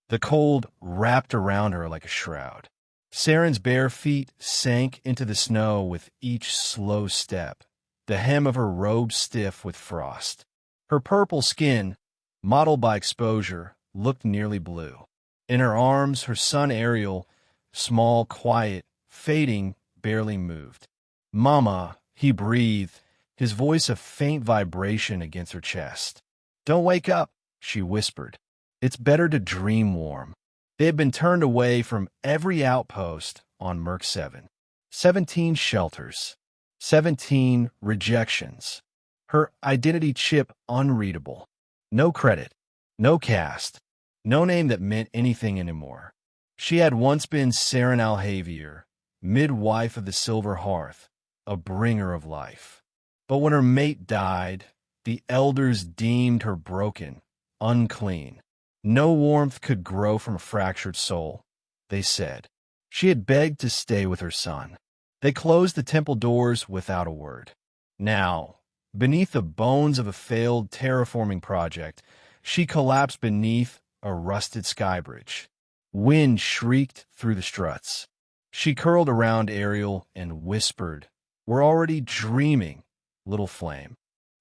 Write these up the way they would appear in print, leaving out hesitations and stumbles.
The cold wrapped around her like a shroud. Saren's bare feet sank into the snow with each slow step, the hem of her robe stiff with frost. Her purple skin, mottled by exposure, looked nearly blue. In her arms, her son Ariel, small, quiet, fading, barely moved. "Mama," he breathed, his voice a faint vibration against her chest. "Don't wake up," she whispered. "It's better to dream warm." They had been turned away from every outpost on Merc 7. 17 shelters. 17 rejections. Her identity chip unreadable. No credit. No caste. No name that meant anything anymore. She had once been Saren Alhavier, midwife of the Silver Hearth, a bringer of life. But when her mate died, the elders deemed her broken, unclean. No warmth could grow from a fractured soul, they said. She had begged to stay with her son. They closed the temple doors without a word. Now, beneath the bones of a failed terraforming project, she collapsed beneath a rusted skybridge. Wind shrieked through the struts. She curled around Ariel and whispered, "We're already dreaming, little flame."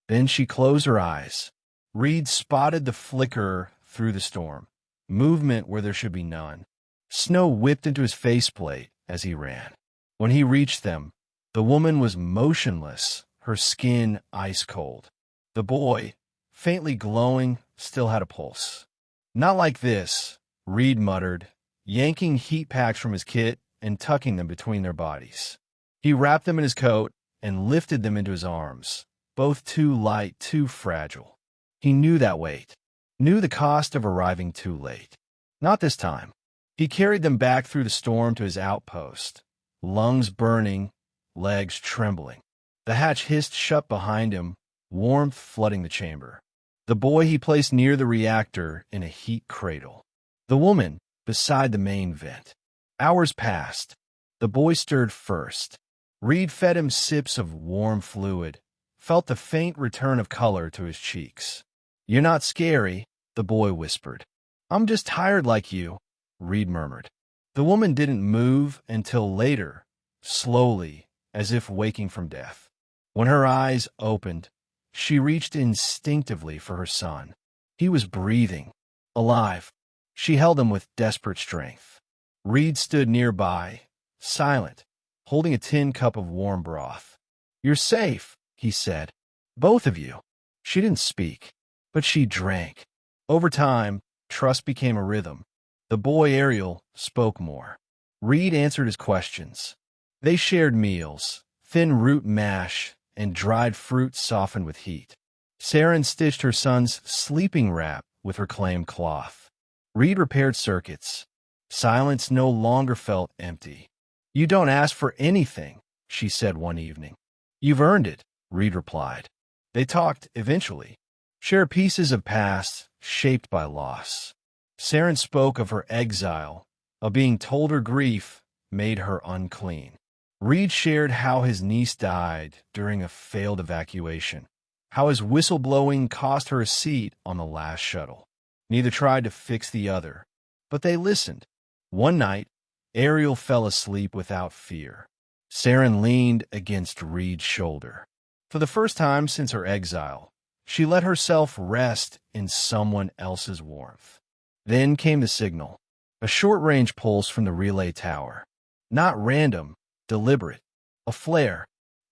Then she closed her eyes. Reed spotted the flicker through the storm, movement where there should be none. Snow whipped into his faceplate as he ran. When he reached them, the woman was motionless, her skin ice cold. The boy, faintly glowing, still had a pulse. "Not like this," Reed muttered, yanking heat packs from his kit and tucking them between their bodies. He wrapped them in his coat and lifted them into his arms, both too light, too fragile. He knew that weight. Knew the cost of arriving too late. Not this time. He carried them back through the storm to his outpost, lungs burning, legs trembling. The hatch hissed shut behind him, warmth flooding the chamber. The boy he placed near the reactor in a heat cradle. The woman beside the main vent. Hours passed. The boy stirred first. Reed fed him sips of warm fluid, felt the faint return of color to his cheeks. "You're not scary," the boy whispered. "I'm just tired like you," Reed murmured. The woman didn't move until later, slowly, as if waking from death. When her eyes opened, she reached instinctively for her son. He was breathing, alive. She held him with desperate strength. Reed stood nearby, silent, holding a tin cup of warm broth. "You're safe," he said. "Both of you." She didn't speak, but she drank. Over time, trust became a rhythm. The boy Ariel spoke more. Reed answered his questions. They shared meals, thin root mash, and dried fruit softened with heat. Saren stitched her son's sleeping wrap with reclaimed cloth. Reed repaired circuits. Silence no longer felt empty. "You don't ask for anything," she said one evening. "You've earned it," Reed replied. They talked eventually. Shared pieces of past shaped by loss. Saren spoke of her exile, of being told her grief made her unclean. Reed shared how his niece died during a failed evacuation, how his whistleblowing cost her a seat on the last shuttle. Neither tried to fix the other, but they listened. One night, Ariel fell asleep without fear. Saren leaned against Reed's shoulder. For the first time since her exile, she let herself rest in someone else's warmth. Then came the signal, a short-range pulse from the relay tower. Not random, deliberate, a flare.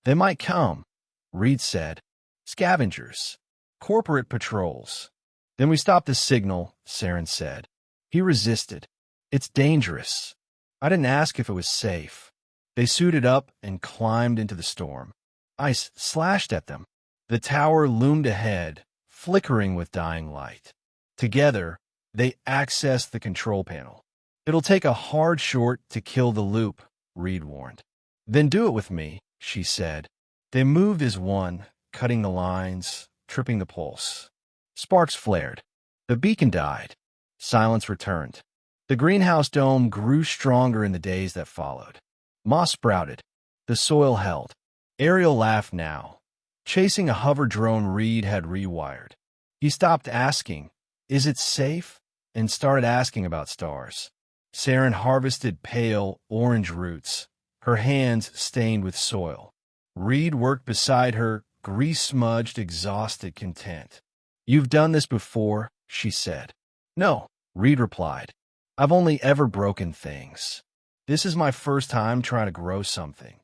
"They might come," Reed said. "Scavengers. Corporate patrols." "Then we stop the signal," Saren said. He resisted. "It's dangerous." "I didn't ask if it was safe." They suited up and climbed into the storm. Ice slashed at them. The tower loomed ahead, flickering with dying light. Together, they accessed the control panel. "It'll take a hard short to kill the loop," Reed warned. "Then do it with me," she said. They moved as one, cutting the lines, tripping the pulse. Sparks flared. The beacon died. Silence returned. The greenhouse dome grew stronger in the days that followed. Moss sprouted. The soil held. Ariel laughed now. Chasing a hover drone Reed had rewired. He stopped asking, "Is it safe?" and started asking about stars. Saren harvested pale, orange roots, her hands stained with soil. Reed worked beside her, grease-smudged, exhausted, content. "You've done this before," she said. "No," Reed replied. "I've only ever broken things. This is my first time trying to grow something."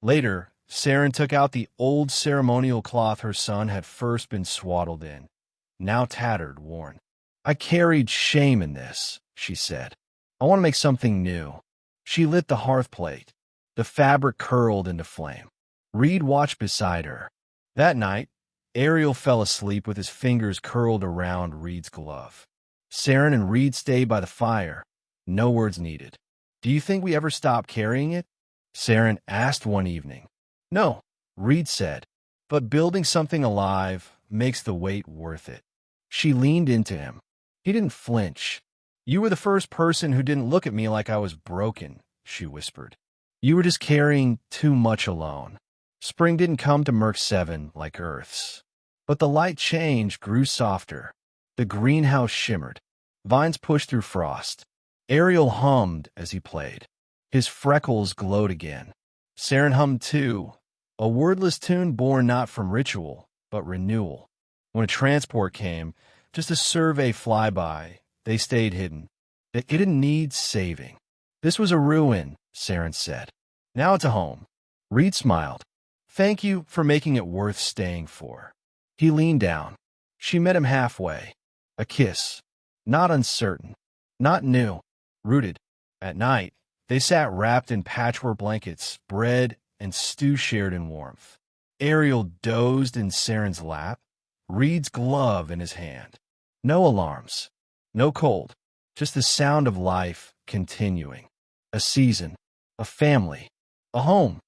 Later, Saren took out the old ceremonial cloth her son had first been swaddled in, now tattered, worn. "I carried shame in this," she said. "I want to make something new." She lit the hearth plate. The fabric curled into flame. Reed watched beside her. That night, Ariel fell asleep with his fingers curled around Reed's glove. Saren and Reed stayed by the fire. No words needed. "Do you think we ever stop carrying it?" Saren asked one evening. "No," Reed said, "but building something alive makes the weight worth it." She leaned into him. He didn't flinch. "You were the first person who didn't look at me like I was broken," she whispered. "You were just carrying too much alone." Spring didn't come to Merc 7 like Earth's. But the light change grew softer. The greenhouse shimmered. Vines pushed through frost. Ariel hummed as he played. His freckles glowed again. Saren hummed too, a wordless tune born not from ritual, but renewal. When a transport came, just a survey flyby, they stayed hidden. It didn't need saving. "This was a ruin," Saren said. "Now it's a home." Reed smiled. "Thank you for making it worth staying for." He leaned down. She met him halfway. A kiss. Not uncertain. Not new. Rooted. At night, they sat wrapped in patchwork blankets, bread and stew shared in warmth. Ariel dozed in Saren's lap, Reed's glove in his hand. No alarms. No cold. Just the sound of life continuing. A season. A family. A home.